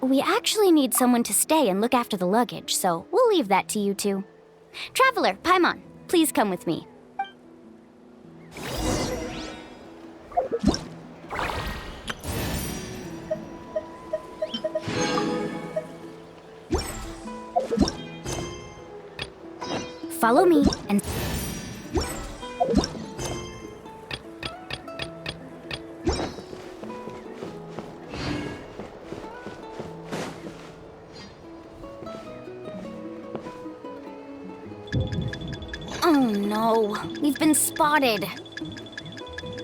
We actually need someone to stay and look after the luggage, so we'll leave that to you two. Traveler, Paimon, please come with me. Follow me and... Oh no, we've been spotted.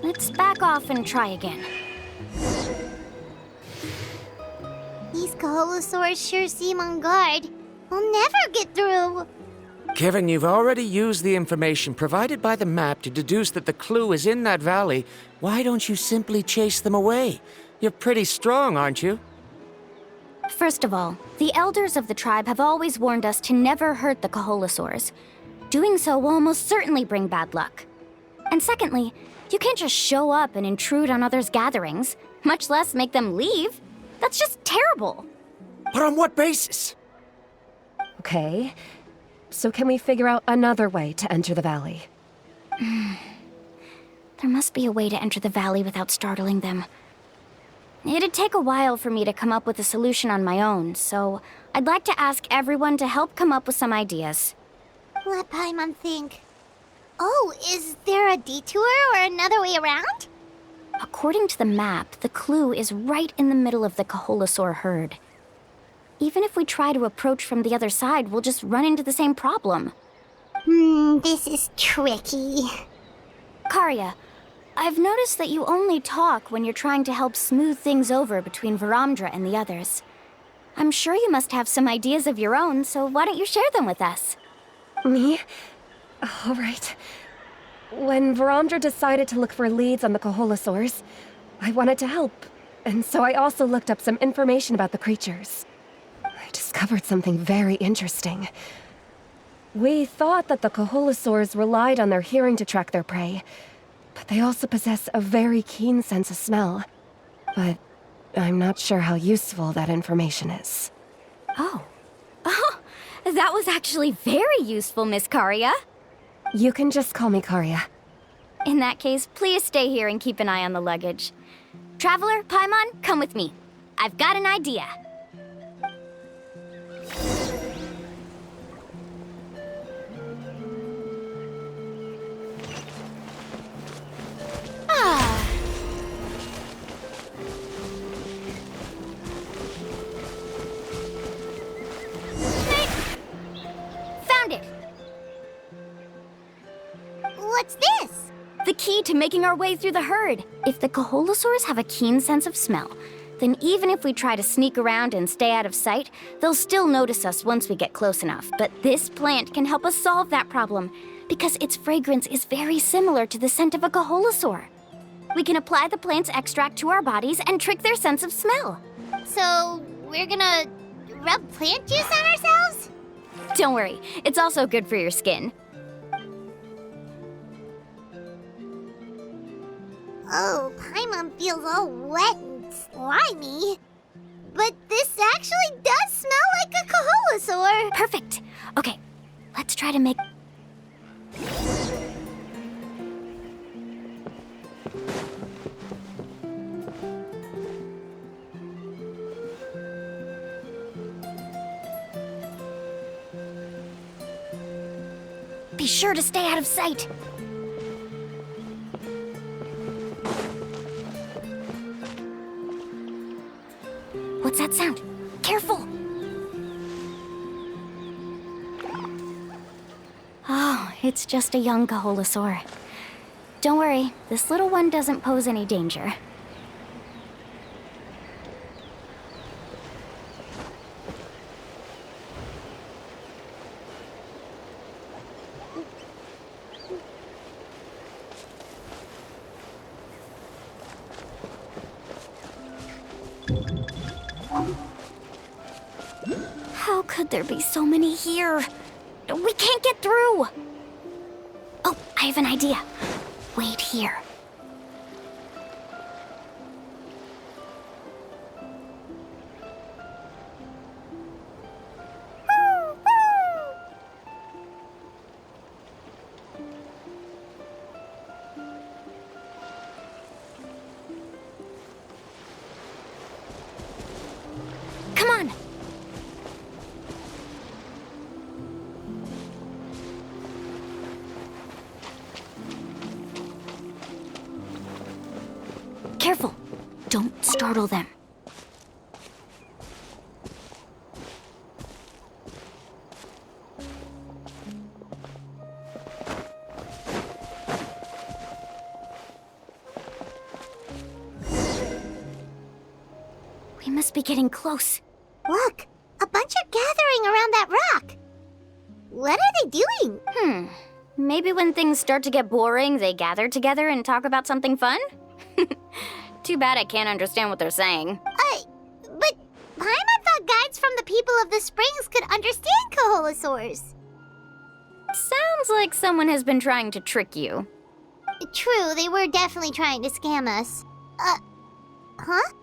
Let's back off and try again. These Koholasaurs sure seem on guard. We'll never get through. Given you've already used the information provided by the map to deduce that the clue is in that valley, why don't you simply chase them away? You're pretty strong, aren't you? First of all, the elders of the tribe have always warned us to never hurt the Koholasaurs. Doing so will almost certainly bring bad luck. And secondly, you can't just show up and intrude on others' gatherings, much less make them leave. That's just terrible. But on what basis? Okay, so can we figure out another way to enter the valley? There must be a way to enter the valley without startling them. It'd take a while for me to come up with a solution on my own, so I'd like to ask everyone to help come up with some ideas. Let Paimon think. Oh, is there a detour or another way around? According to the map, the clue is right in the middle of the Koholasaur herd. Even if we try to approach from the other side, we'll just run into the same problem. This is tricky. Karya, I've noticed that you only talk when you're trying to help smooth things over between Varamdra and the others. I'm sure you must have some ideas of your own, so why don't you share them with us? Me? All right. When Varamdra decided to look for leads on the Koholasaurs, I wanted to help, and so I also looked up some information about the creatures. I discovered something very interesting. We thought that the Koholasaurs relied on their hearing to track their prey, but they also possess a very keen sense of smell. But I'm not sure how useful that information is. Oh. Oh, that was actually very useful, Miss Karya. You can just call me Karya. In that case, please stay here and keep an eye on the luggage. Traveler, Paimon, come with me. I've got an idea. Found it! What's this? The key to making our way through the herd. If the Koholasaurs have a keen sense of smell, then even if we try to sneak around and stay out of sight, they'll still notice us once we get close enough. But this plant can help us solve that problem, because its fragrance is very similar to the scent of a Koholasaur. We can apply the plant's extract to our bodies and trick their sense of smell. So, we're gonna rub plant juice on ourselves? Don't worry, it's also good for your skin. Oh, Paimon feels all wet and slimy. But this actually does smell like a Koholasaur. Perfect. Okay, let's try to make... Be sure to stay out of sight. What's that sound? Careful! Oh, it's just a young Koholasaur. Don't worry, this little one doesn't pose any danger. How could there be so many here? We can't get through! Oh, I have an idea. Wait here. Don't startle them. We must be getting close. Look, a bunch are gathering around that rock. What are they doing? Maybe when things start to get boring, they gather together and talk about something fun? Too bad I can't understand what they're saying. But Paimon thought guides from the people of the springs could understand Koholasaurs. Sounds like someone has been trying to trick you. True, they were definitely trying to scam us. Huh?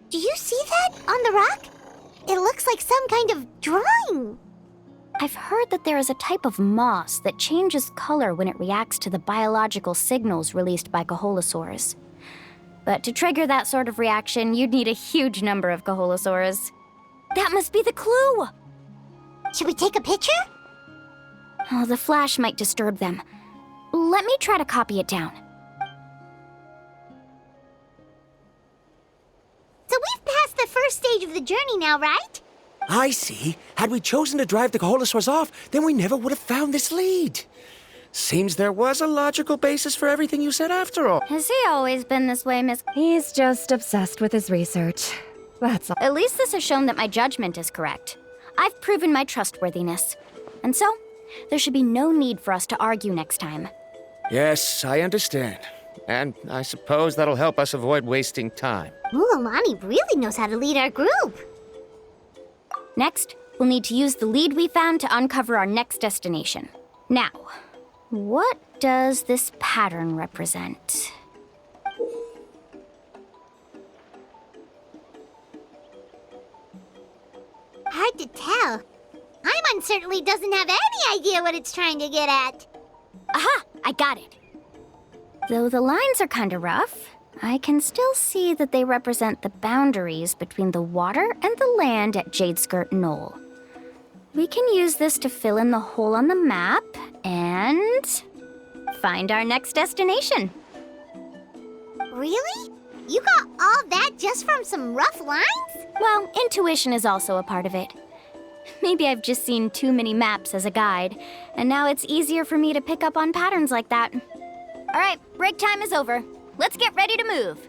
Do you see that on the rock? It looks like some kind of drawing. I've heard that there is a type of moss that changes color when it reacts to the biological signals released by Koholasaurs. But to trigger that sort of reaction, you'd need a huge number of Koholasaurs. That must be the clue! Should we take a picture? Oh, the flash might disturb them. Let me try to copy it down. So we've passed the first stage of the journey now, right? I see. Had we chosen to drive the Koholasaurs off, then we never would have found this lead. Seems there was a logical basis for everything you said after all. Has he always been this way, Miss? He's just obsessed with his research. That's all. At least this has shown that my judgment is correct. I've proven my trustworthiness. And so, there should be no need for us to argue next time. Yes, I understand. And I suppose that'll help us avoid wasting time. Mulamani really knows how to lead our group. Next, we'll need to use the lead we found to uncover our next destination. Now, what does this pattern represent? Hard to tell. Paimon certainly doesn't have any idea what it's trying to get at. Aha! I got it. Though the lines are kinda rough, I can still see that they represent the boundaries between the water and the land at Jadeskirt Knoll. We can use this to fill in the hole on the map and find our next destination. Really? You got all that just from some rough lines? Well, intuition is also a part of it. Maybe I've just seen too many maps as a guide, and now it's easier for me to pick up on patterns like that. All right, break time is over. Let's get ready to move.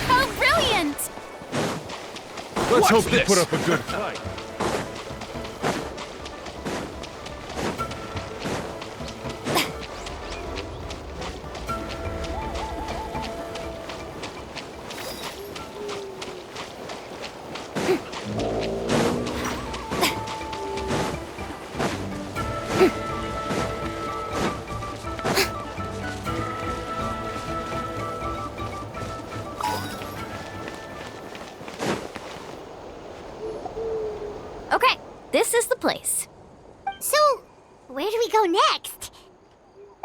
Oh, brilliant! Let's hope you put up a good fight. Okay, this is the place. So, where do we go next?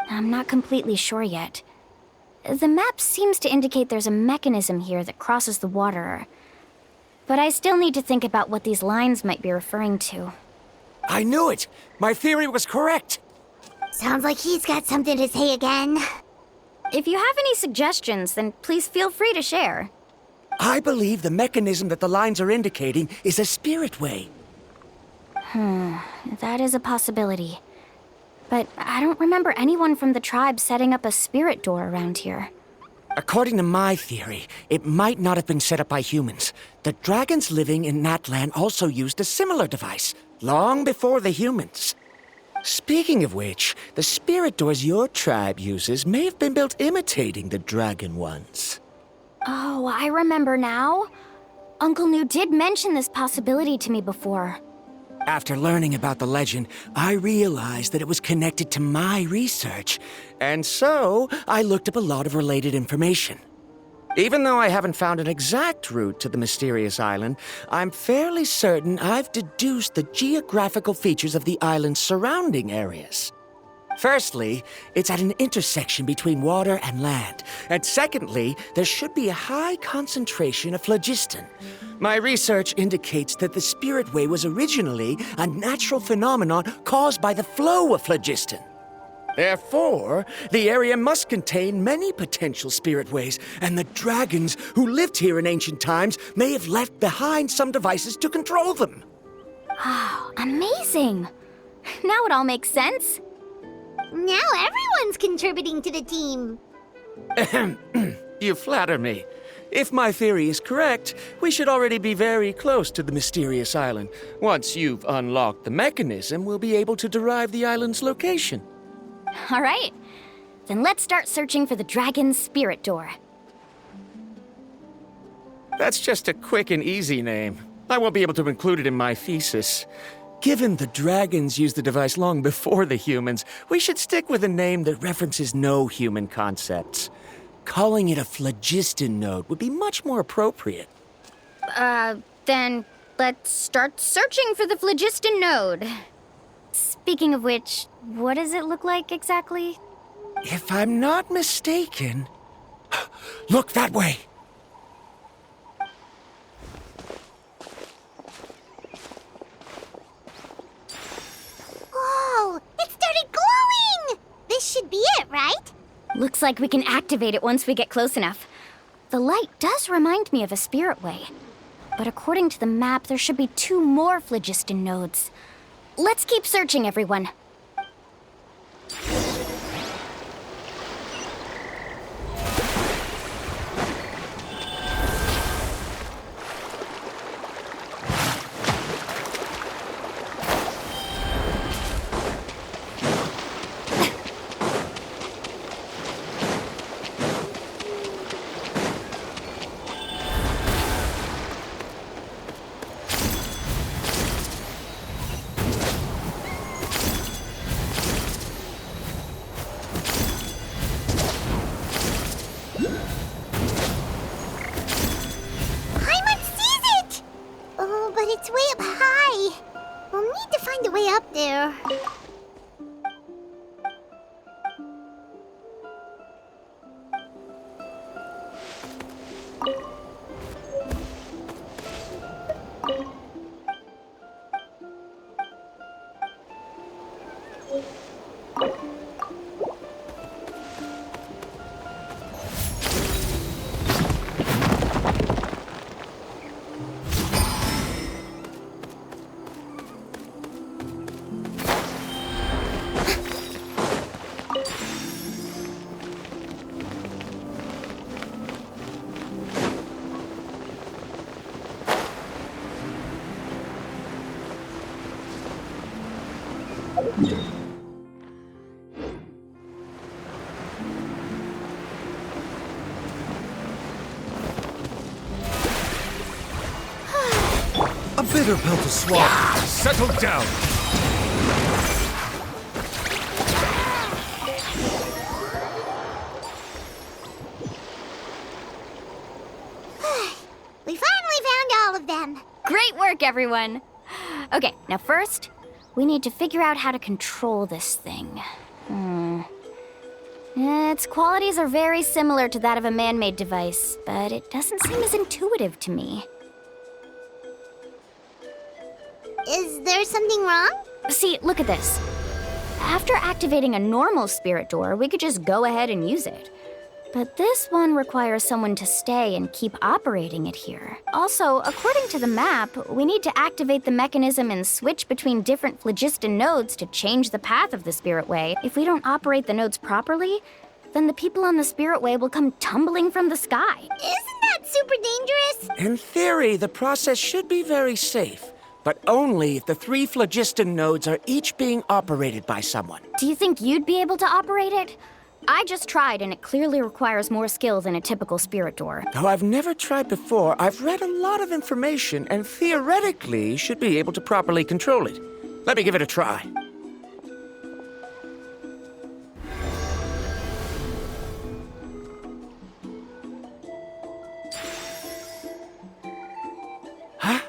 I'm not completely sure yet. The map seems to indicate there's a mechanism here that crosses the water. But I still need to think about what these lines might be referring to. I knew it! My theory was correct! Sounds like he's got something to say again. If you have any suggestions, then please feel free to share. I believe the mechanism that the lines are indicating is a spirit way. That is a possibility. But I don't remember anyone from the tribe setting up a spirit door around here. According to my theory, it might not have been set up by humans. The dragons living in Natlan also used a similar device, long before the humans. Speaking of which, the spirit doors your tribe uses may have been built imitating the dragon ones. Oh, I remember now. Uncle New did mention this possibility to me before. After learning about the legend, I realized that it was connected to my research, and so I looked up a lot of related information. Even though I haven't found an exact route to the mysterious island, I'm fairly certain I've deduced the geographical features of the island's surrounding areas. Firstly, it's at an intersection between water and land, And secondly, there should be a high concentration of phlogiston. My research indicates that the spirit way was originally a natural phenomenon caused by the flow of phlogiston. Therefore, the area must contain many potential spirit ways, and the dragons who lived here in ancient times may have left behind some devices to control them. Oh, amazing! Now it all makes sense. Now everyone's contributing to the team. You flatter me. If my theory is correct, we should already be very close to the mysterious island. Once you've unlocked the mechanism, we'll be able to derive the island's location. All right. Then let's start searching for the dragon's spirit door. That's just a quick and easy name. I won't be able to include it in my thesis. Given the dragons used the device long before the humans, we should stick with a name that references no human concepts. Calling it a phlogiston node would be much more appropriate. Then let's start searching for the phlogiston node. Speaking of which, what does it look like exactly? If I'm not mistaken... Look that way! Whoa! It started glowing! This should be it, right? Looks like we can activate it once we get close enough. The light does remind me of a spirit way. But according to the map, there should be 2 more phlogiston nodes. Let's keep searching, everyone. It's way up high. We'll need to find a way up there. A bitter pill to swallow. Settle down. We finally found all of them. Great work, everyone! Okay, now first, we need to figure out how to control this thing. Its qualities are very similar to that of a man-made device, but it doesn't seem as intuitive to me. Is there something wrong? See, look at this. After activating a normal spirit door, we could just go ahead and use it. But this one requires someone to stay and keep operating it here. Also, according to the map, we need to activate the mechanism and switch between different phlogiston nodes to change the path of the spirit way. If we don't operate the nodes properly, then the people on the spirit way will come tumbling from the sky. Isn't that super dangerous? In theory, the process should be very safe, but only if the 3 phlogiston nodes are each being operated by someone. Do you think you'd be able to operate it? I just tried, and it clearly requires more skill than a typical spirit door. Though I've never tried before, I've read a lot of information and theoretically should be able to properly control it. Let me give it a try. Huh?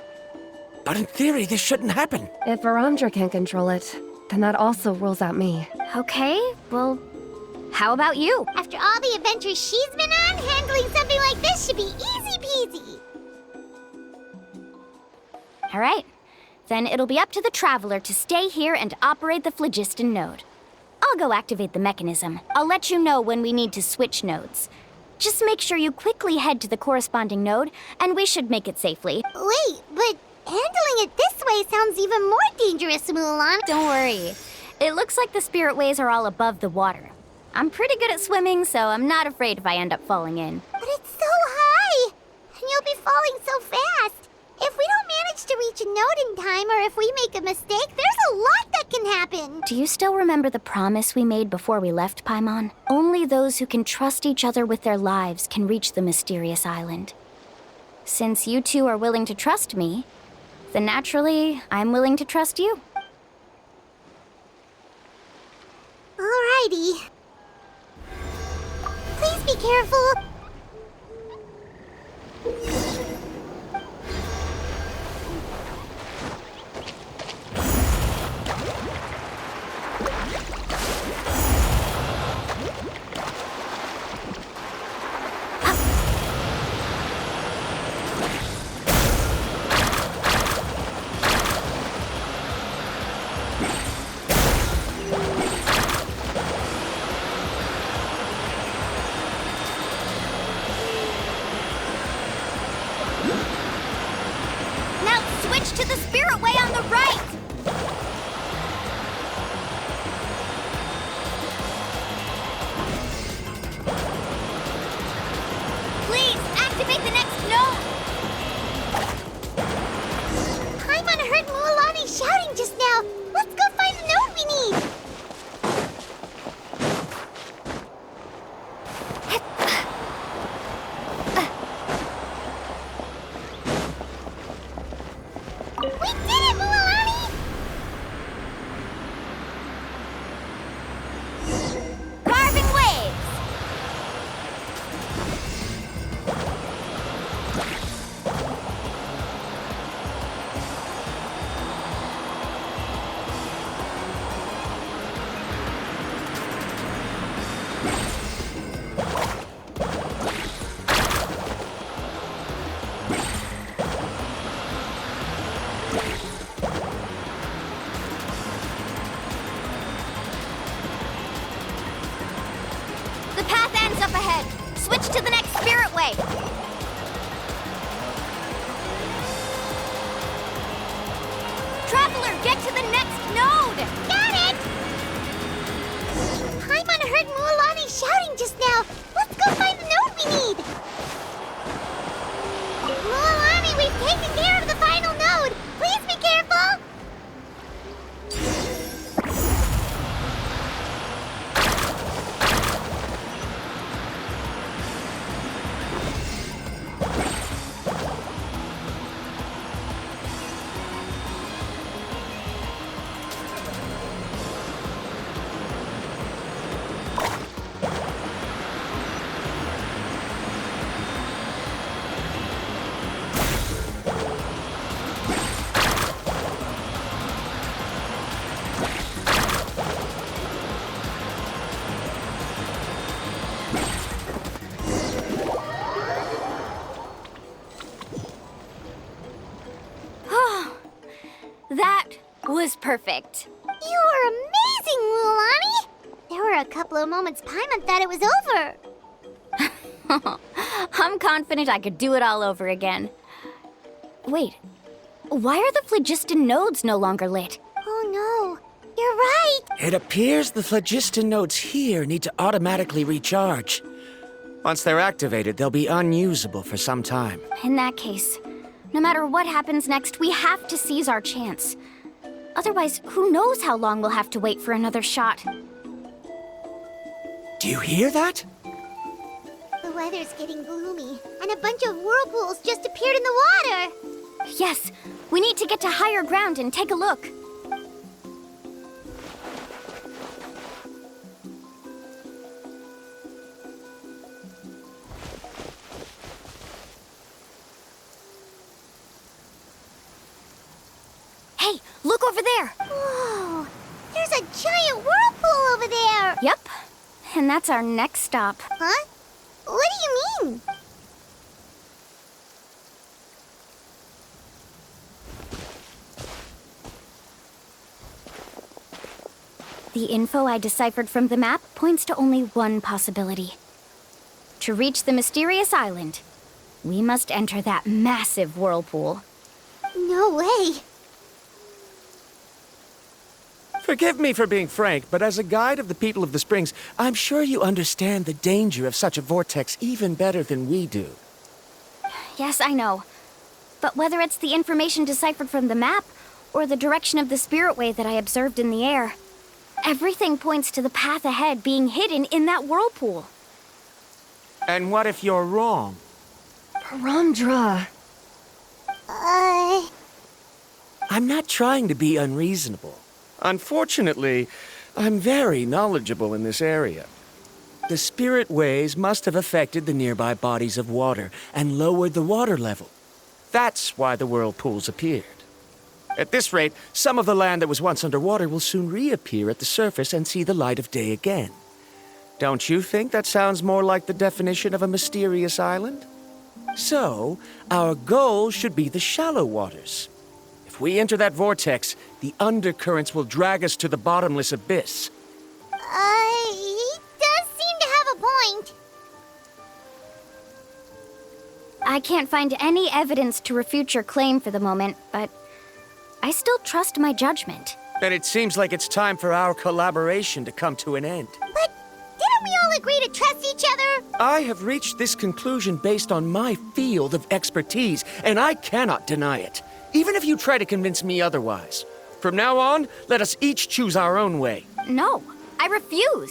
But in theory, this shouldn't happen. If Varamdra can't control it, then that also rules out me. Okay, well, How about you? After all the adventures she's been on, handling something like this should be easy peasy. All right. Then it'll be up to the Traveler to stay here and operate the phlogiston node. I'll go activate the mechanism. I'll let you know when we need to switch nodes. Just make sure you quickly head to the corresponding node, and we should make it safely. Wait, but handling it this way sounds even more dangerous, Mulan. Don't worry. It looks like the spirit ways are all above the water. I'm pretty good at swimming, so I'm not afraid if I end up falling in. But it's so high, and you'll be falling so fast. If we don't manage to reach a node in time, or if we make a mistake, there's a lot that can happen. Do you still remember the promise we made before we left Paimon? Only those who can trust each other with their lives can reach the mysterious island. Since you two are willing to trust me, then naturally, I'm willing to trust you. Alrighty. Please be careful. To the spirit way on the right! Please, activate the next node! Paimon heard Mualani shouting just now. Let's go find the node we need. We did it, Mualani! Carving waves! The path ends up ahead. Switch to the next spirit way. Traveler, get to the next node! Got it! Paimon heard Mualani shouting just now. Let's go find the node we need. Mualani, we've taken care of the final node. Please be careful. That was perfect. You were amazing, Mualani. There were a couple of moments Paimon thought it was over. I'm confident I could do it all over again. Wait, why are the phlogiston nodes no longer lit? Oh no, you're right. It appears the phlogiston nodes here need to automatically recharge. Once they're activated, they'll be unusable for some time. In that case, no matter what happens next, we have to seize our chance. Otherwise, who knows how long we'll have to wait for another shot. Do you hear that? The weather's getting gloomy, and a bunch of whirlpools just appeared in the water. Yes, we need to get to higher ground and take a look. Hey, look over there! Whoa, there's a giant whirlpool over there. Yep. and that's our next stop. Huh? What do you mean? The info I deciphered from the map points to only one possibility. To reach the mysterious island, we must enter that massive whirlpool. No way. Forgive me for being frank, but as a guide of the people of the Springs, I'm sure you understand the danger of such a vortex even better than we do. Yes, I know. But whether it's the information deciphered from the map, or the direction of the spirit wave that I observed in the air, everything points to the path ahead being hidden in that whirlpool. And what if you're wrong? Varamdra. I'm not trying to be unreasonable. Unfortunately, I'm very knowledgeable in this area. The spirit waves must have affected the nearby bodies of water and lowered the water level. That's why the whirlpools appeared. At this rate, some of the land that was once underwater will soon reappear at the surface and see the light of day again. Don't you think that sounds more like the definition of a mysterious island? So, our goal should be the shallow waters. If we enter that vortex, the undercurrents will drag us to the bottomless abyss. He does seem to have a point. I can't find any evidence to refute your claim for the moment, but I still trust my judgment. And it seems like it's time for our collaboration to come to an end. But didn't we all agree to trust each other? I have reached this conclusion based on my field of expertise, and I cannot deny it, even if you try to convince me otherwise. From now on, let us each choose our own way. No, I refuse.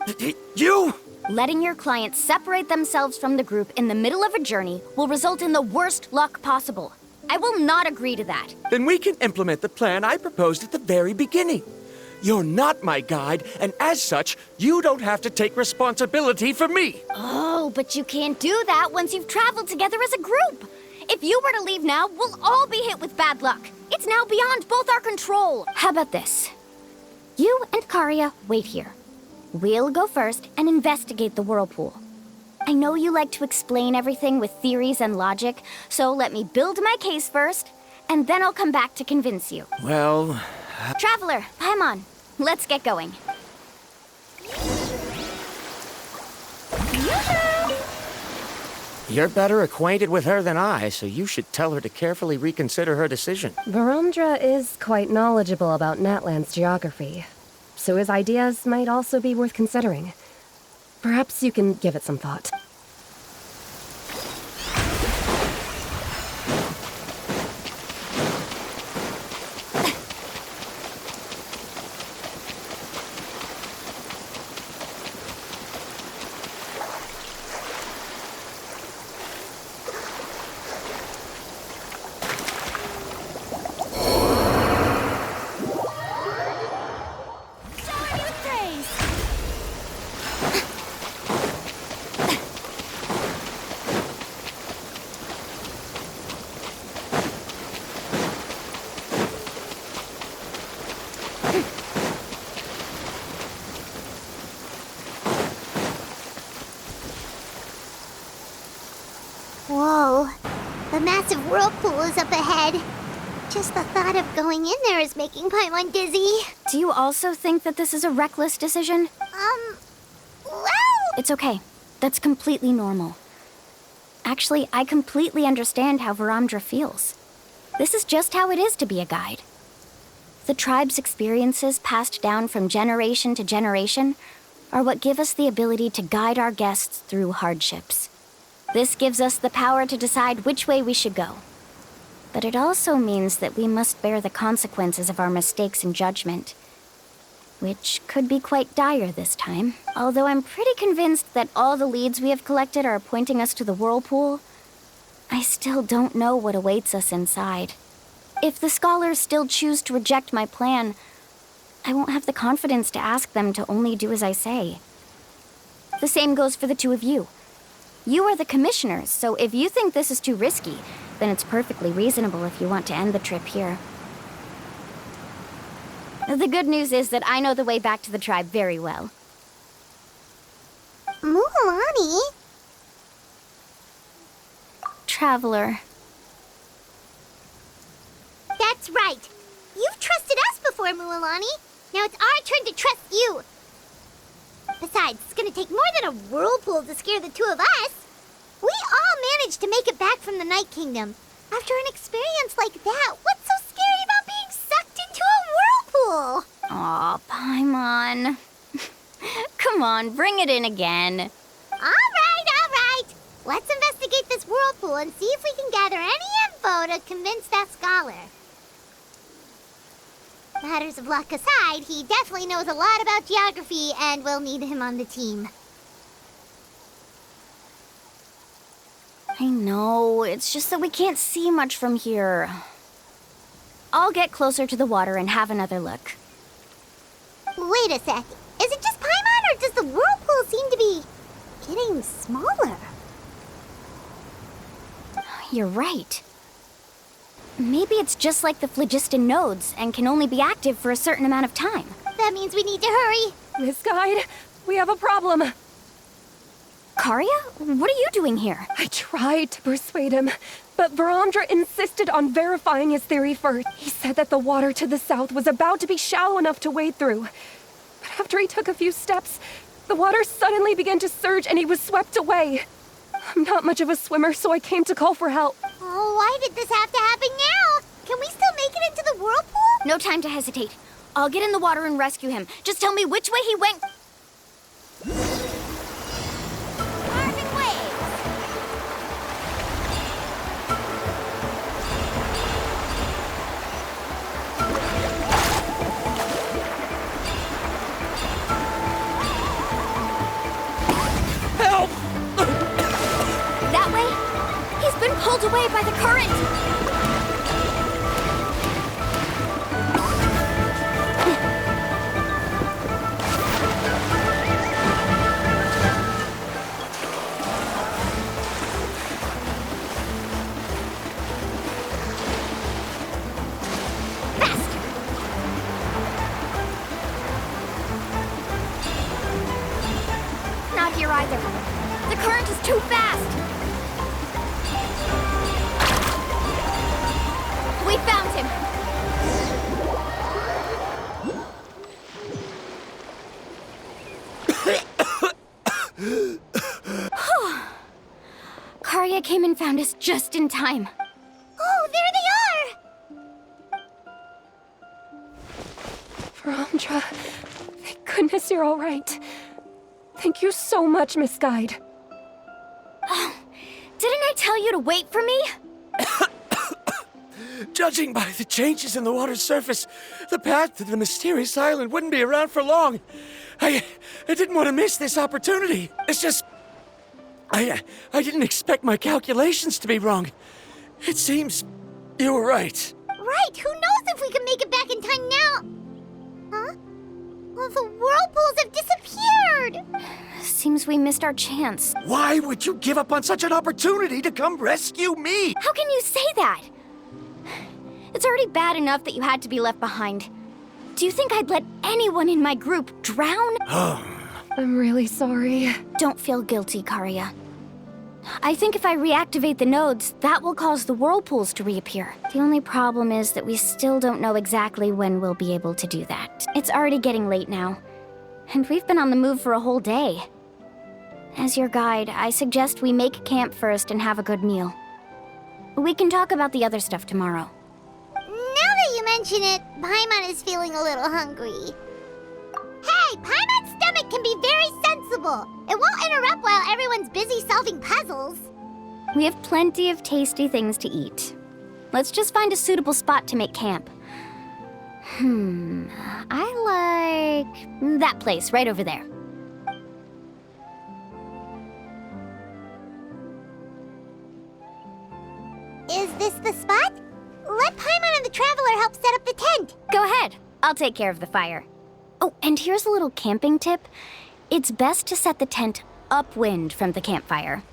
You! Letting your clients separate themselves from the group in the middle of a journey will result in the worst luck possible. I will not agree to that. Then we can implement the plan I proposed at the very beginning. You're not my guide, and as such, you don't have to take responsibility for me. Oh, but you can't do that once you've traveled together as a group. If you were to leave now, we'll all be hit with bad luck. It's now beyond both our control. How about this? You and Karya wait here. We'll go first and investigate the whirlpool. I know you like to explain everything with theories and logic, so let me build my case first, and then I'll come back to convince you. Well... Traveler, Paimon, let's get going. You're better acquainted with her than I, so you should tell her to carefully reconsider her decision. Varamdra is quite knowledgeable about Natlan's geography, so his ideas might also be worth considering. Perhaps you can give it some thought. Whoa. The massive whirlpool is up ahead. Just the thought of going in there is making Paimon dizzy. Do you also think that this is a reckless decision? Well... It's okay. That's completely normal. Actually, I completely understand how Varamdra feels. This is just how it is to be a guide. The tribe's experiences passed down from generation to generation are what give us the ability to guide our guests through hardships. This gives us the power to decide which way we should go. But it also means that we must bear the consequences of our mistakes and judgment, which could be quite dire this time. Although I'm pretty convinced that all the leads we have collected are pointing us to the whirlpool, I still don't know what awaits us inside. If the scholars still choose to reject my plan, I won't have the confidence to ask them to only do as I say. The same goes for the two of you. You are the commissioners, so if you think this is too risky, then it's perfectly reasonable if you want to end the trip here. The good news is that I know the way back to the tribe very well. traveler. That's right. You've trusted us before, Mualani. Now it's our turn to trust you. Besides, it's gonna take more than a whirlpool to scare the two of us. We all managed to make it back from the Night Kingdom. After an experience like that, what's so scary about being sucked into a whirlpool? Aw, Paimon. Come on, bring it in again. All right. Let's investigate this whirlpool and see if we can gather any info to convince that scholar. Matters of luck aside, he definitely knows a lot about geography, and we'll need him on the team. I know, it's just that we can't see much from here. I'll get closer to the water and have another look. Wait a sec. Is it just Paimon, or does the whirlpool seem to be getting smaller? You're right. Maybe it's just like the phlogiston nodes and can only be active for a certain amount of time. That means we need to hurry. Miss Guide, we have a problem. Karya, what are you doing here? I tried to persuade him, but Varamdra insisted on verifying his theory first. He said that the water to the south was about to be shallow enough to wade through. But after he took a few steps, the water suddenly began to surge and he was swept away. I'm not much of a swimmer, so I came to call for help. Oh, why did this have to happen now? Can we still make it into the whirlpool? No time to hesitate. I'll get in the water and rescue him. Just tell me which way he went. Carving waves. Help! That way? He's been pulled away by the current. Not here either. The current is too fast. We found him. Karya came and found us just in time. Oh, there they are! Varamdra, thank goodness you're all right. Thank you so much, Miss Guide. Didn't I tell you to wait for me? Judging by the changes in the water's surface, the path to the mysterious island wouldn't be around for long. I didn't want to miss this opportunity. It's just... I didn't expect my calculations to be wrong. It seems you were right. Right, who knows if we can make it back in time now? Huh? Well, the whirlpools have disappeared! Seems we missed our chance. Why would you give up on such an opportunity to come rescue me? How can you say that? It's already bad enough that you had to be left behind. Do you think I'd let anyone in my group drown? I'm really sorry. Don't feel guilty, Karya. I think if I reactivate the nodes, that will cause the whirlpools to reappear. The only problem is that we still don't know exactly when we'll be able to do that. It's already getting late now, and we've been on the move for a whole day. As your guide, I suggest we make camp first and have a good meal. We can talk about the other stuff tomorrow. Now that you mention it, Paimon is feeling a little hungry. Hey, Paimon's stomach can be very sensible. It won't interrupt while everyone's busy solving puzzles. We have plenty of tasty things to eat. Let's just find a suitable spot to make camp. I like that place right over there. Is this the spot? Let Paimon and the Traveler help set up the tent. Go ahead. I'll take care of the fire. Oh, and here's a little camping tip. It's best to set the tent upwind from the campfire.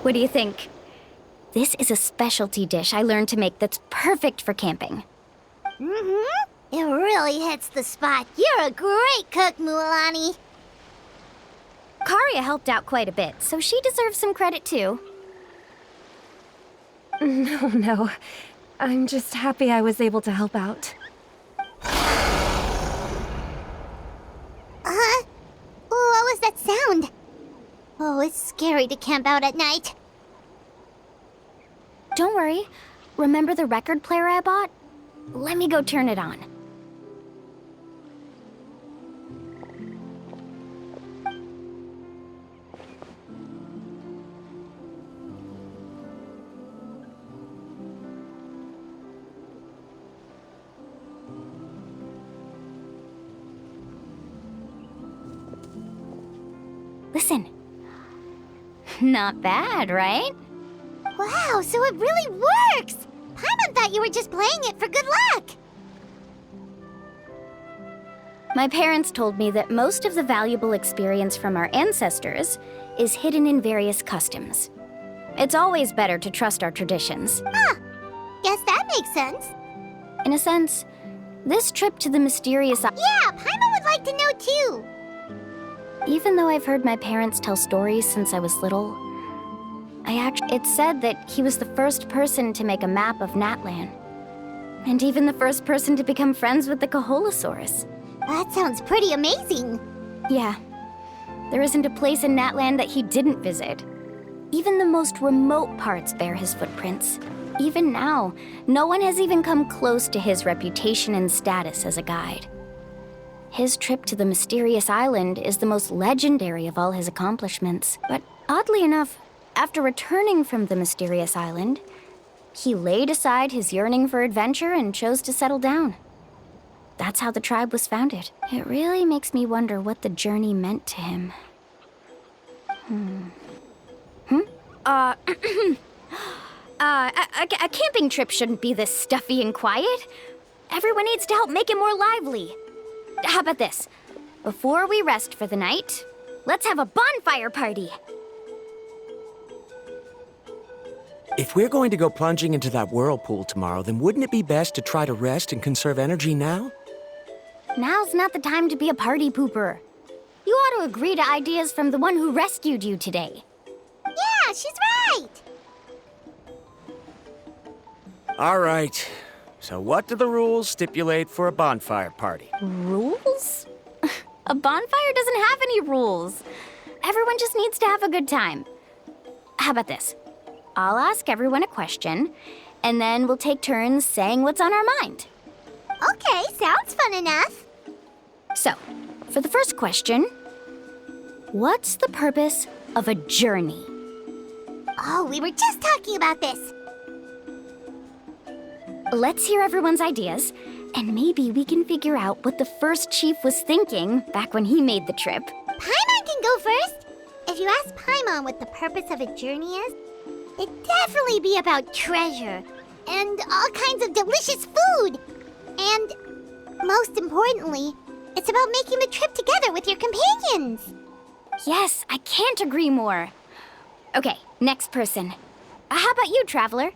What do you think? This is a specialty dish I learned to make that's perfect for camping. Mm-hmm. It really hits the spot. You're a great cook, Mualani. Karia helped out quite a bit, so she deserves some credit too. No. I'm just happy I was able to help out. Huh? What was that sound? Oh, it's scary to camp out at night. Don't worry. Remember the record player I bought? Let me go turn it on. Listen. Not bad, right? Wow, so it really works! Paimon thought you were just playing it for good luck! My parents told me that most of the valuable experience from our ancestors is hidden in various customs. It's always better to trust our traditions. Guess that makes sense. In a sense, this trip to the mysterious... Yeah, Paimon would like to know too. Even though I've heard my parents tell stories since I was little, it said that he was the first person to make a map of Natlan. And even the first person to become friends with the Koholasaurs. That sounds pretty amazing. Yeah. There isn't a place in Natlan that he didn't visit. Even the most remote parts bear his footprints. Even now, no one has even come close to his reputation and status as a guide. His trip to the mysterious island is the most legendary of all his accomplishments. But oddly enough, after returning from the mysterious island, he laid aside his yearning for adventure and chose to settle down. That's how the tribe was founded. It really makes me wonder what the journey meant to him. A camping trip shouldn't be this stuffy and quiet. Everyone needs to help make it more lively. How about this? Before we rest for the night, let's have a bonfire party. If we're going to go plunging into that whirlpool tomorrow, then wouldn't it be best to try to rest and conserve energy now? Now's not the time to be a party pooper. You ought to agree to ideas from the one who rescued you today. Yeah, she's right. All right. So what do the rules stipulate for a bonfire party? Rules? A bonfire doesn't have any rules. Everyone just needs to have a good time. How about this? I'll ask everyone a question, and then we'll take turns saying what's on our mind. Okay, sounds fun enough. So, for the first question, what's the purpose of a journey? Oh, we were just talking about this. Let's hear everyone's ideas, and maybe we can figure out what the first chief was thinking back when he made the trip. Paimon can go first. If you ask Paimon what the purpose of a journey is, it'd definitely be about treasure and all kinds of delicious food. And most importantly, it's about making the trip together with your companions. Yes, I can't agree more. Okay, next person. How about you, Traveler?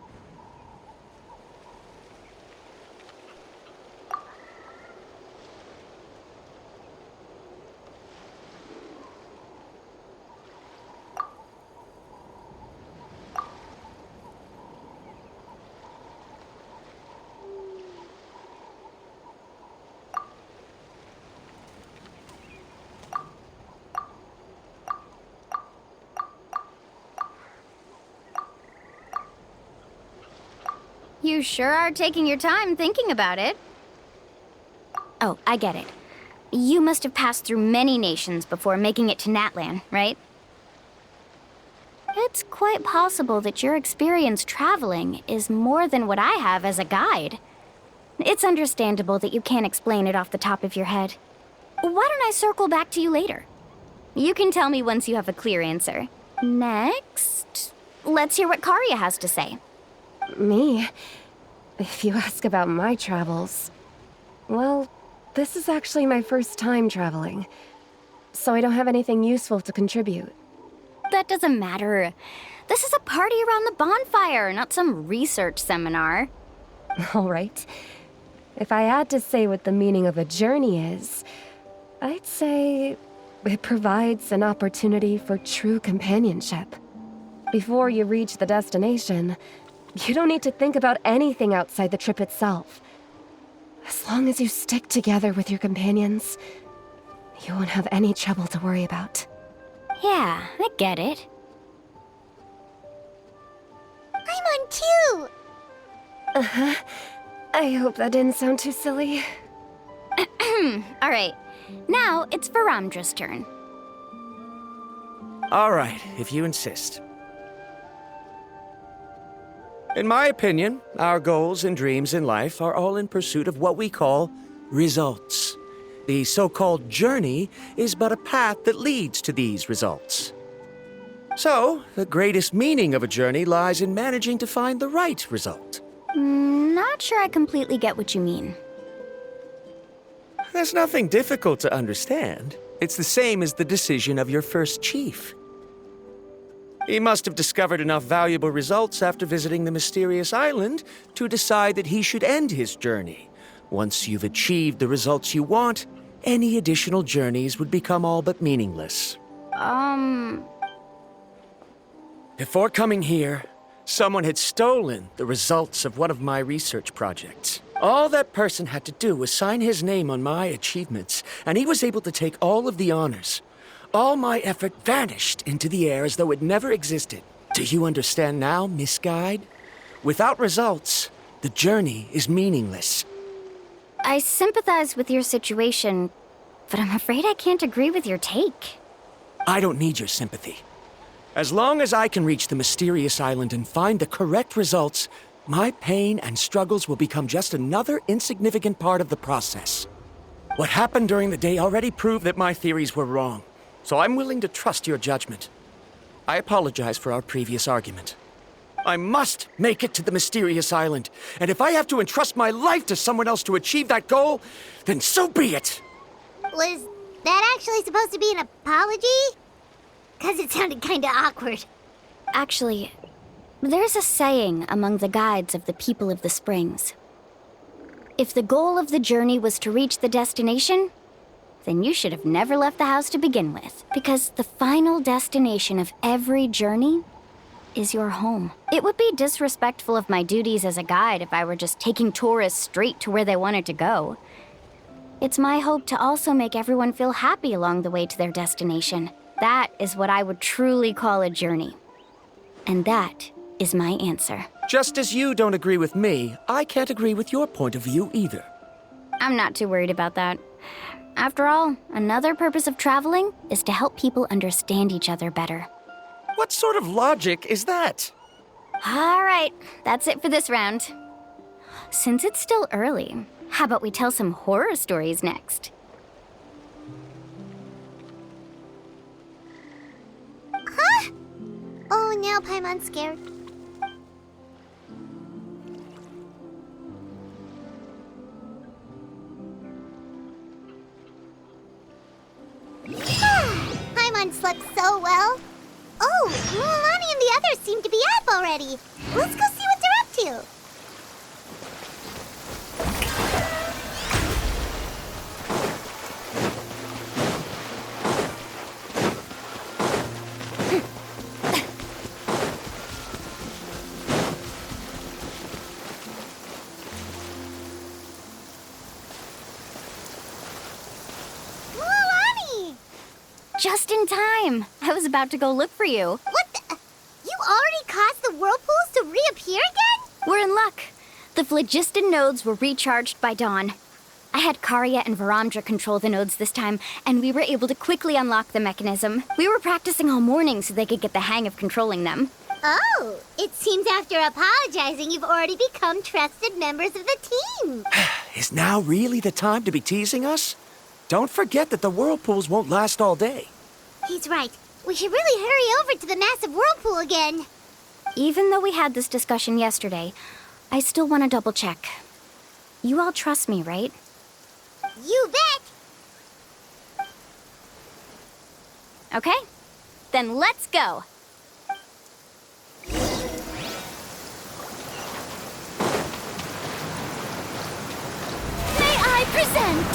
You sure are taking your time thinking about it. Oh, I get it. You must have passed through many nations before making it to Natlan, right? It's quite possible that your experience traveling is more than what I have as a guide. It's understandable that you can't explain it off the top of your head. Why don't I circle back to you later? You can tell me once you have a clear answer. Next, let's hear what Karia has to say. Me? If you ask about my travels... Well, this is actually my first time traveling, so I don't have anything useful to contribute. That doesn't matter. This is a party around the bonfire, not some research seminar. All right. If I had to say what the meaning of a journey is, I'd say it provides an opportunity for true companionship. Before you reach the destination, you don't need to think about anything outside the trip itself. As long as you stick together with your companions, you won't have any trouble to worry about. Yeah, I get it. I'm on too! I hope that didn't sound too silly. All right, now it's Varamdra's turn. All right, if you insist. In my opinion, our goals and dreams in life are all in pursuit of what we call results. The so-called journey is but a path that leads to these results. So, the greatest meaning of a journey lies in managing to find the right result. Not sure I completely get what you mean. There's nothing difficult to understand. It's the same as the decision of your first chief. He must have discovered enough valuable results after visiting the mysterious island to decide that he should end his journey. Once you've achieved the results you want, any additional journeys would become all but meaningless. Before coming here, someone had stolen the results of one of my research projects. All that person had to do was sign his name on my achievements, and he was able to take all of the honors. All my effort vanished into the air as though it never existed. Do you understand now, Miss Guide? Without results, the journey is meaningless. I sympathize with your situation, but I'm afraid I can't agree with your take. I don't need your sympathy. As long as I can reach the mysterious island and find the correct results, my pain and struggles will become just another insignificant part of the process. What happened during the day already proved that my theories were wrong, so I'm willing to trust your judgment. I apologize for our previous argument. I must make it to the mysterious island, and if I have to entrust my life to someone else to achieve that goal, then so be it! Was that actually supposed to be an apology? 'Cause it sounded kinda awkward. Actually, there's a saying among the guides of the people of the springs. If the goal of the journey was to reach the destination, then you should have never left the house to begin with. Because the final destination of every journey is your home. It would be disrespectful of my duties as a guide if I were just taking tourists straight to where they wanted to go. It's my hope to also make everyone feel happy along the way to their destination. That is what I would truly call a journey. And that is my answer. Just as you don't agree with me, I can't agree with your point of view either. I'm not too worried about that. After all, another purpose of traveling is to help people understand each other better. What sort of logic is that? All right, that's it for this round. Since it's still early, how about we tell some horror stories next? Huh? Oh, now Paimon's scared. Paimon slept so well. Oh, Mualani and the others seem to be up already. Let's go see what they're up to. Mualani! Just in time. I was about to go look for you. What the? You already caused the whirlpools to reappear again? We're in luck. The phlogiston nodes were recharged by dawn. I had Karya and Varamdra control the nodes this time, and we were able to quickly unlock the mechanism. We were practicing all morning so they could get the hang of controlling them. Oh, it seems after apologizing, you've already become trusted members of the team. Is now really the time to be teasing us? Don't forget that the whirlpools won't last all day. He's right. We should really hurry over to the massive whirlpool again. Even though we had this discussion yesterday, I still want to double check. You all trust me, right? You bet. Okay. Then let's go. May I present?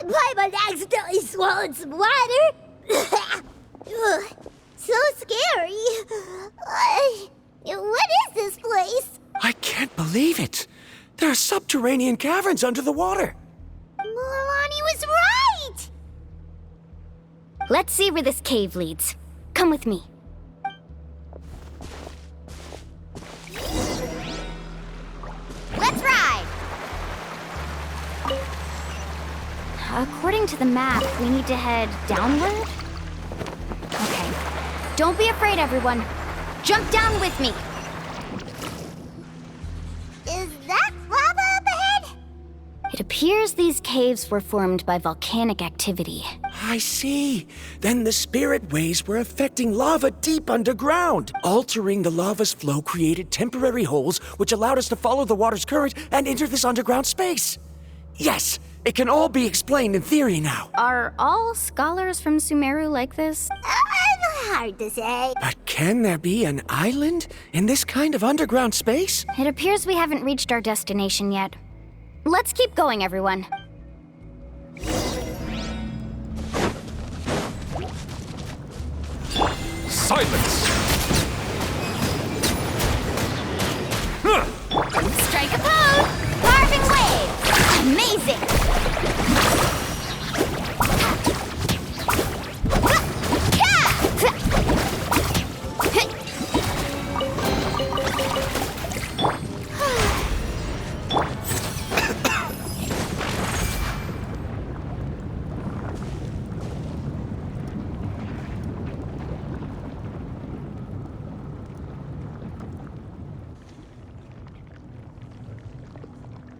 Paimon accidentally swallowed some water. Ugh, so scary. What is this place? I can't believe it. There are subterranean caverns under the water. Mualani was right. Let's see where this cave leads. Come with me. Let's ride! According to the map, we need to head downward? Okay. Don't be afraid, everyone. Jump down with me. Is that lava up ahead? It appears these caves were formed by volcanic activity. I see. Then the spirit waves were affecting lava deep underground. Altering the lava's flow created temporary holes which allowed us to follow the water's current and enter this underground space. Yes, it can all be explained in theory now. Are all scholars from Sumeru like this? Hard to say. But can there be an island in this kind of underground space? It appears we haven't reached our destination yet. Let's keep going, everyone. Silence! Strike a pose! Carving wave! Amazing!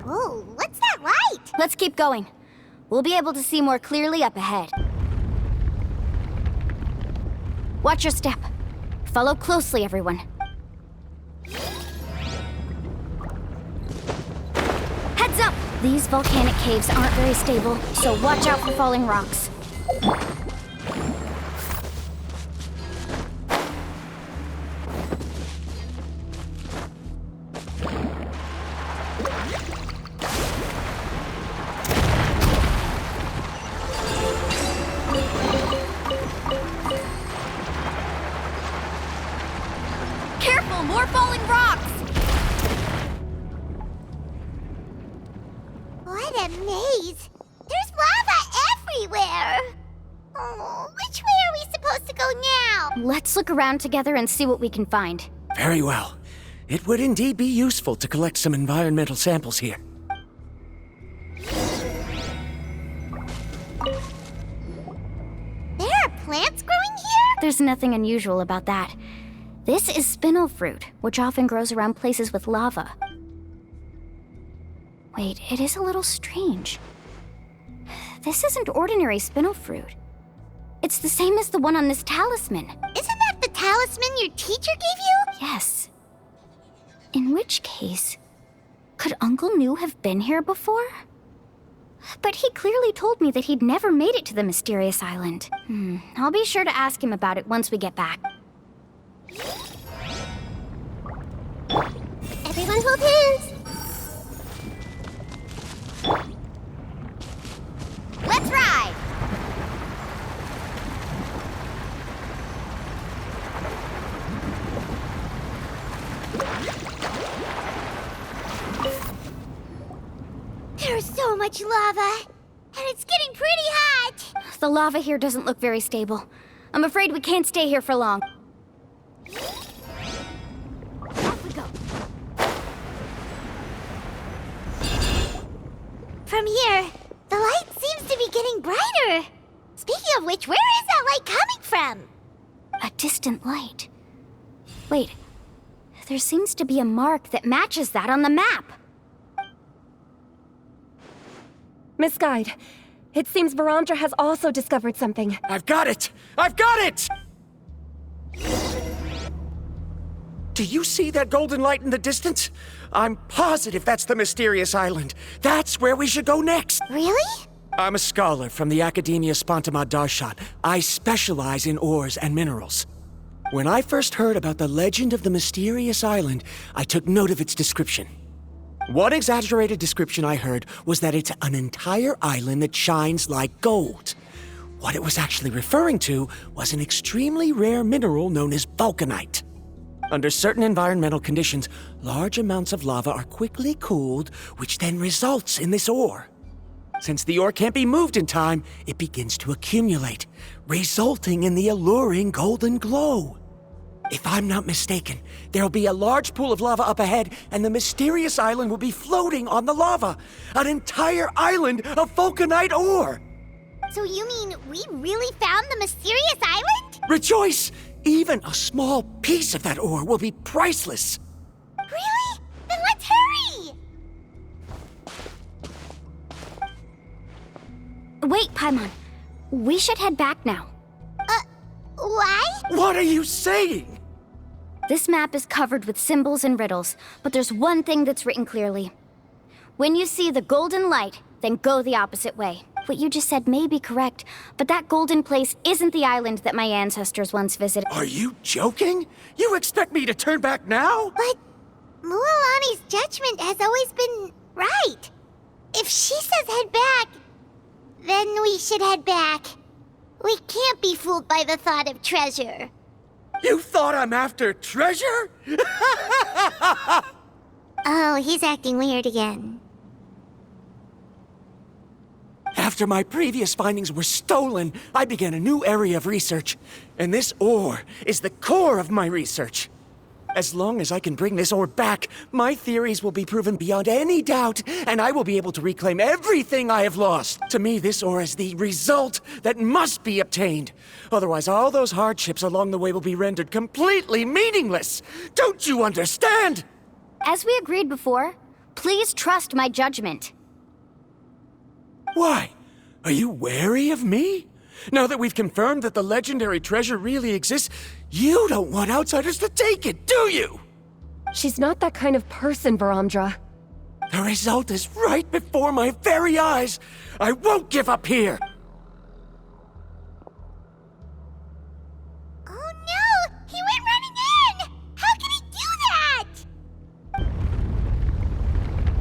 Whoa, what's that light? Let's keep going. We'll be able to see more clearly up ahead. Watch your step. Follow closely, everyone. Heads up! These volcanic caves aren't very stable, so watch out for falling rocks. Careful, more falling rocks! What a maze. There's lava everywhere. Oh, which way are we supposed to go now? Let's look around together and see what we can find. Very well. It would indeed be useful to collect some environmental samples here. There are plants growing here? There's nothing unusual about that. This is spinel fruit, which often grows around places with lava. Wait, it is a little strange. This isn't ordinary spinel fruit. It's the same as the one on this talisman. Isn't that the talisman your teacher gave you? Yes. In which case, could Uncle New have been here before? But he clearly told me that he'd never made it to the mysterious island. I'll be sure to ask him about it once we get back. Everyone hold hands. Let's ride! There's so much lava, and it's getting pretty hot. The lava here doesn't look very stable. I'm afraid we can't stay here for long. Off we go. From here, the light seems to be getting brighter. Speaking of which, where is that light coming from? A distant light. Wait, there seems to be a mark that matches that on the map. Miss Guide, it seems Verandra has also discovered something. I've got it! I've got it! Do you see that golden light in the distance? I'm positive that's the mysterious island. That's where we should go next. Really? I'm a scholar from the Academia Spantamad Darshan. I specialize in ores and minerals. When I first heard about the legend of the mysterious island, I took note of its description. One exaggerated description I heard was that it's an entire island that shines like gold. What it was actually referring to was an extremely rare mineral known as vulcanite. Under certain environmental conditions, large amounts of lava are quickly cooled, which then results in this ore. Since the ore can't be moved in time, it begins to accumulate, resulting in the alluring golden glow. If I'm not mistaken, there'll be a large pool of lava up ahead, and the mysterious island will be floating on the lava. An entire island of vulcanite ore! So you mean we really found the mysterious island? Rejoice! Even a small piece of that ore will be priceless. Really? Then let's hurry! Wait, Paimon. We should head back now. Why? What are you saying? This map is covered with symbols and riddles, but there's one thing that's written clearly. When you see the golden light, then go the opposite way. What you just said may be correct, but that golden place isn't the island that my ancestors once visited. Are you joking? You expect me to turn back now? But Mualani's judgment has always been right. If she says head back, then we should head back. We can't be fooled by the thought of treasure. You thought I'm after treasure? Oh, he's acting weird again. After my previous findings were stolen, I began a new area of research. And this ore is the core of my research. As long as I can bring this ore back, my theories will be proven beyond any doubt, and I will be able to reclaim everything I have lost. To me, this ore is the result that must be obtained. Otherwise, all those hardships along the way will be rendered completely meaningless. Don't you understand? As we agreed before, please trust my judgment. Why? Are you wary of me? Now that we've confirmed that the legendary treasure really exists, you don't want outsiders to take it, do you? She's not that kind of person, Varamdra. The result is right before my very eyes. I won't give up here. Oh no! He went running in! How can he do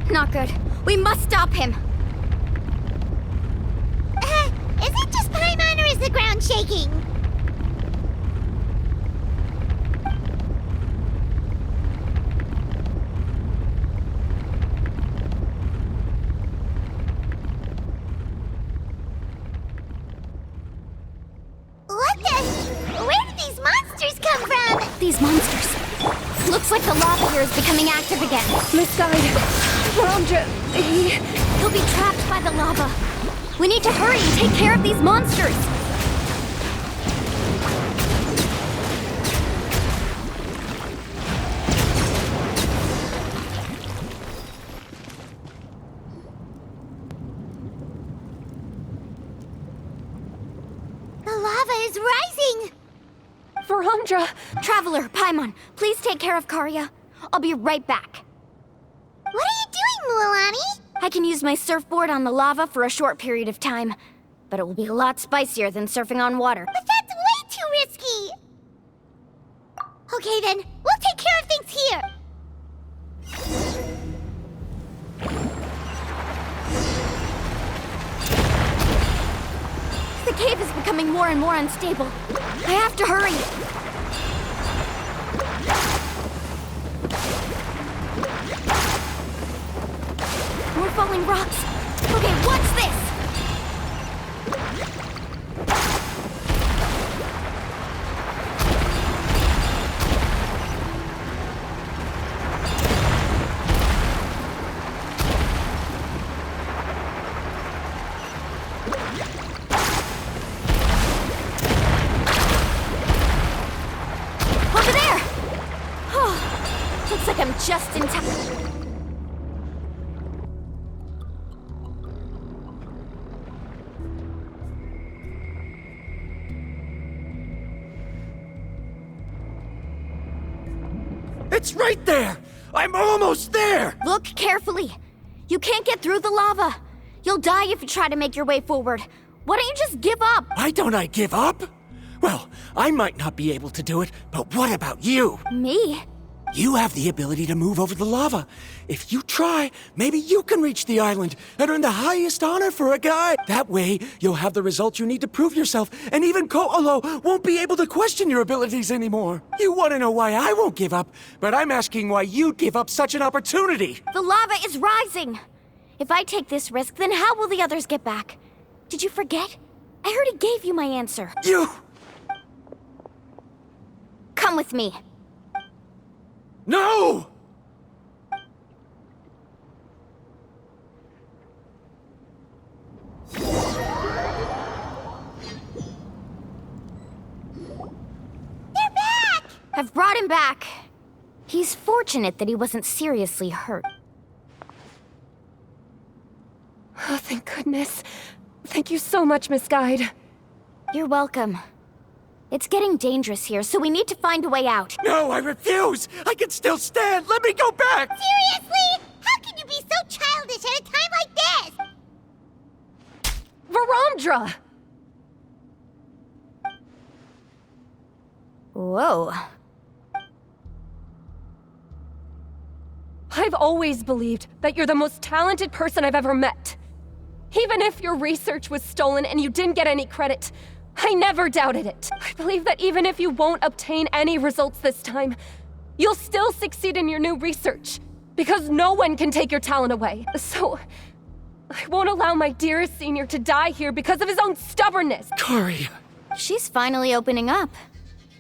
that? Not good. We must stop him. Is it just Paimon or is the ground shaking? What the? Where did these monsters come from? These monsters. Looks like the lava here is becoming active again. Misguide. Varamdra, He'll be trapped by the lava. We need to hurry and take care of these monsters. The lava is rising! Varamdra! Traveler, Paimon, please take care of Karya. I'll be right back. What are you doing, Mualani? I can use my surfboard on the lava for a short period of time, but it will be a lot spicier than surfing on water. But that's way too risky! Okay then, we'll take care of things here! The cave is becoming more and more unstable. I have to hurry. More falling rocks. Okay, what's this? Over there! Oh, looks like I'm just in time. It's right there! I'm almost there! Look carefully. You can't get through the lava. You'll die if you try to make your way forward. Why don't you just give up? Why don't I give up? Well, I might not be able to do it, but what about you? Me? You have the ability to move over the lava. If you try, maybe you can reach the island and earn the highest honor for a guide. That way, you'll have the results you need to prove yourself, and even Ko'olo won't be able to question your abilities anymore. You want to know why I won't give up, but I'm asking why you'd give up such an opportunity. The lava is rising. If I take this risk, then how will the others get back? Did you forget? I already gave you my answer. You... Come with me. No! They're back! I've brought him back. He's fortunate that he wasn't seriously hurt. Oh, thank goodness. Thank you so much, Miss Guide. You're welcome. It's getting dangerous here, so we need to find a way out. No, I refuse! I can still stand! Let me go back! Seriously? How can you be so childish at a time like this? Verandra! Whoa. I've always believed that you're the most talented person I've ever met. Even if your research was stolen and you didn't get any credit, I never doubted it. I believe that even if you won't obtain any results this time, you'll still succeed in your new research, because no one can take your talent away. So, I won't allow my dearest senior to die here because of his own stubbornness. Kari... She's finally opening up.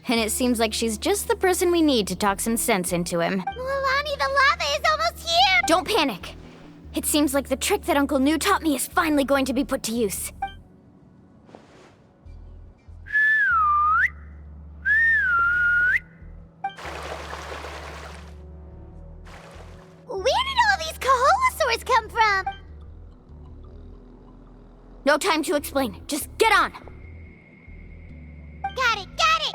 And it seems like she's just the person we need to talk some sense into him. Mualani, the lava is almost here! Don't panic. It seems like the trick that Uncle New taught me is finally going to be put to use. Where did all these Koholasaurs come from? No time to explain. Just get on. Got it, got it!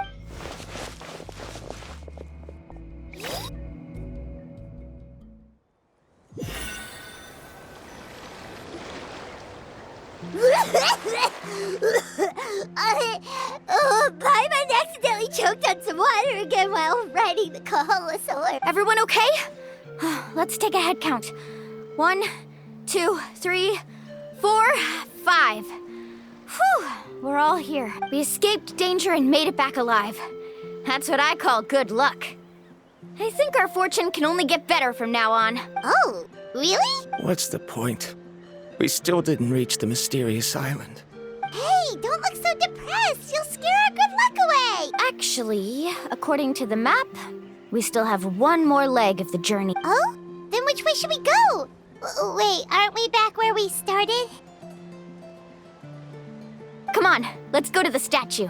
Paimon accidentally choked on some water again while riding the Koholasaur. Everyone okay? Let's take a head count. 1, 2, 3, 4, 5. Whew, we're all here. We escaped danger and made it back alive. That's what I call good luck. I think our fortune can only get better from now on. Oh, really? What's the point? We still didn't reach the mysterious island. Hey, don't look so depressed. You'll scare our good luck away. Actually, according to the map, we still have one more leg of the journey. Oh? Then which way should we go? Wait, aren't we back where we started? Come on, let's go to the statue.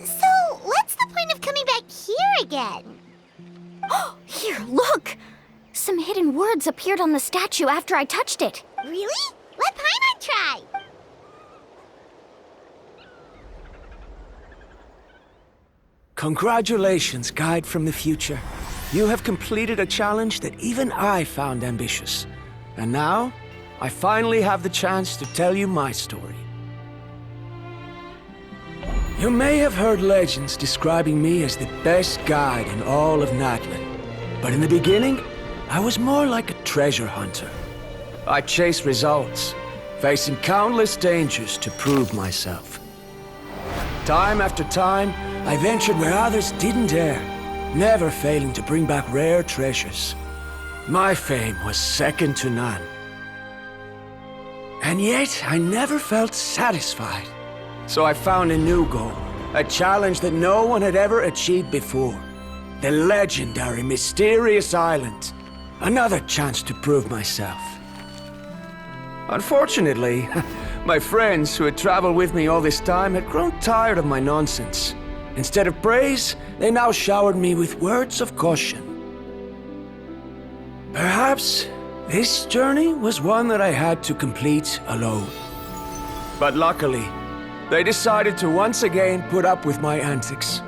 So, what's the point of coming back here again? Here, look! Some hidden words appeared on the statue after I touched it. Really? Let Paimon try. Congratulations, guide from the future. You have completed a challenge that even I found ambitious. And now, I finally have the chance to tell you my story. You may have heard legends describing me as the best guide in all of Natlan. But in the beginning, I was more like a treasure hunter. I chased results, facing countless dangers to prove myself. Time after time, I ventured where others didn't dare, never failing to bring back rare treasures. My fame was second to none. And yet, I never felt satisfied. So I found a new goal, a challenge that no one had ever achieved before. The legendary Mysterious Island. Another chance to prove myself. Unfortunately, my friends who had traveled with me all this time had grown tired of my nonsense. Instead of praise, they now showered me with words of caution. Perhaps this journey was one that I had to complete alone. But luckily, they decided to once again put up with my antics.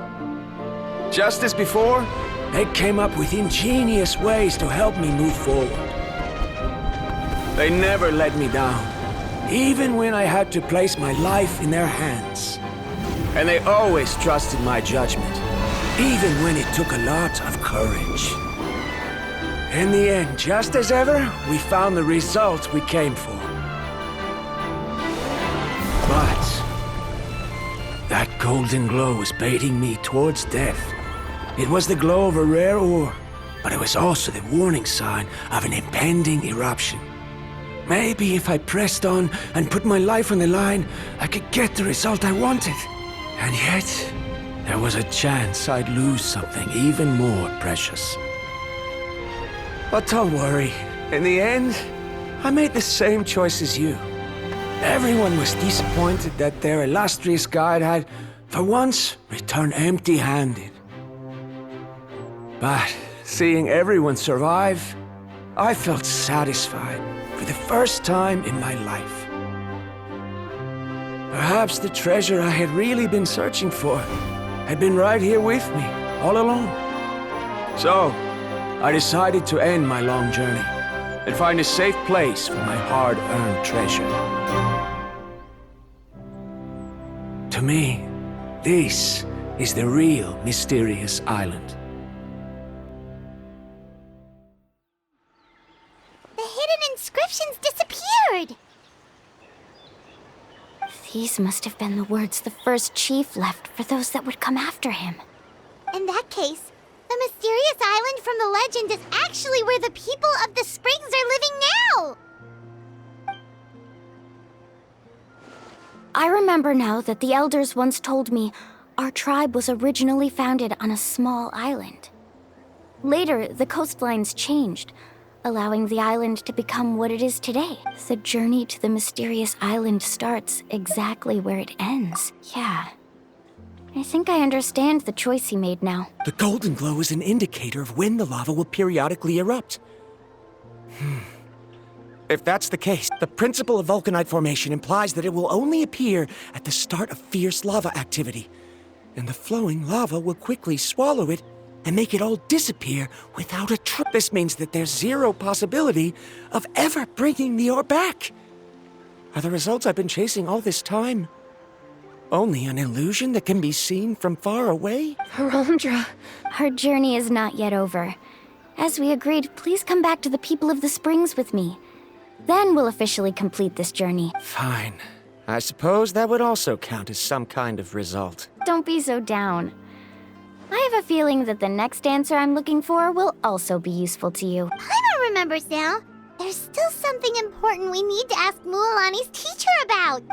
Just as before, they came up with ingenious ways to help me move forward. They never let me down, even when I had to place my life in their hands. And they always trusted my judgment, even when it took a lot of courage. In the end, just as ever, we found the result we came for. But that golden glow was baiting me towards death. It was the glow of a rare ore, but it was also the warning sign of an impending eruption. Maybe if I pressed on and put my life on the line, I could get the result I wanted. And yet, there was a chance I'd lose something even more precious. But don't worry, in the end, I made the same choice as you. Everyone was disappointed that their illustrious guide had, for once, returned empty-handed. But seeing everyone survive, I felt satisfied for the first time in my life. Perhaps the treasure I had really been searching for had been right here with me, all along. So, I decided to end my long journey and find a safe place for my hard-earned treasure. To me, this is the real mysterious island. The hidden inscriptions disappeared! These must have been the words the first chief left for those that would come after him. In that case, the mysterious island from the legend is actually where the people of the springs are living now! I remember now that the elders once told me our tribe was originally founded on a small island. Later, the coastlines changed, allowing the island to become what it is today. The journey to the mysterious island starts exactly where it ends. Yeah. I think I understand the choice he made now. The golden glow is an indicator of when the lava will periodically erupt. If that's the case, the principle of vulcanite formation implies that it will only appear at the start of fierce lava activity, and the flowing lava will quickly swallow it and make it all disappear without a trip. This means that there's zero possibility of ever bringing the ore back. Are the results I've been chasing all this time only an illusion that can be seen from far away? Ramdra. Our journey is not yet over. As we agreed, please come back to the people of the springs with me. Then we'll officially complete this journey. Fine. I suppose that would also count as some kind of result. Don't be so down. I have a feeling that the next answer I'm looking for will also be useful to you. I don't remember, Sal. There's still something important we need to ask Mualani's teacher about.